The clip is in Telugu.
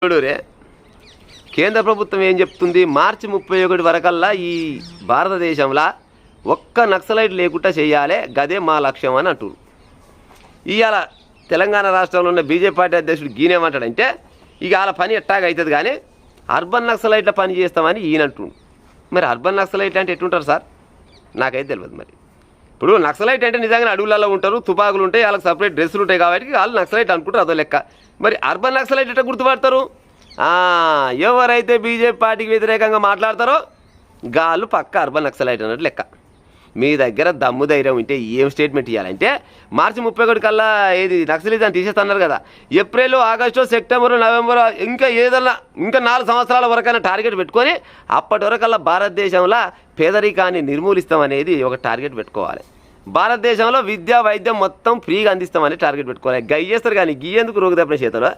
చూడురే కేంద్ర ప్రభుత్వం ఏం చెప్తుంది, మార్చి 31 వరకల్లా ఈ భారతదేశంలో ఒక్క నక్సలైట్ లేకుండా చేయాలి, గదే మా లక్ష్యం అని అంటున్నారు. ఇవాళ తెలంగాణ రాష్ట్రంలో ఉన్న బీజేపీ పార్టీ అధ్యక్షుడు గీనేమంటాడంటే ఇక వాళ్ళ పని ఎట్టాగా అవుతుంది కానీ అర్బన్ నక్సలైట్ల పని చేస్తామని ఈయనంటుండు. మరి అర్బన్ నక్సలైట్ అంటే ఎట్టుంటారు సార్? నాకైతే తెలియదు. మరి ఇప్పుడు నక్సలైట్ అంటే నిజంగా అడవులలో ఉంటారు, తుపాకులు ఉంటాయి, వాళ్ళకి సపరేట్ డ్రెస్సులు ఉంటాయి కాబట్టి వాళ్ళు నక్సలైట్ అనుకుంటారు, అదో లెక్క. మరి అర్బన్ నక్సలైట్ ఎట్లా గుర్తుపడతారు? ఎవరైతే బీజేపీ పార్టీకి వ్యతిరేకంగా మాట్లాడతారో గాళ్ళు పక్క అర్బన్ నక్సలైట్ అన్నట్టు లెక్క. మీ దగ్గర దమ్ము ధైర్యం ఉంటే ఏం స్టేట్మెంట్ ఇవ్వాలంటే మార్చి 31 కల్లా ఏది నక్సలిజం తీసేస్తున్నారు కదా, ఏప్రిల్, ఆగస్టు, సెప్టెంబర్, నవంబర్ ఇంకా ఏదన్నా ఇంకా 4 సంవత్సరాల వరకైనా టార్గెట్ పెట్టుకొని అప్పటి వరకల్లా భారతదేశంలో పేదరికాన్ని నిర్మూలిస్తామనేది ఒక టార్గెట్ పెట్టుకోవాలి. భారతదేశంలో విద్య వైద్యం మొత్తం ఫ్రీగా అందిస్తామని టార్గెట్ పెట్టుకోవాలి. గయ్యేస్తారు కానీ గీయేందుకు రోగి తప్పిన చేతులు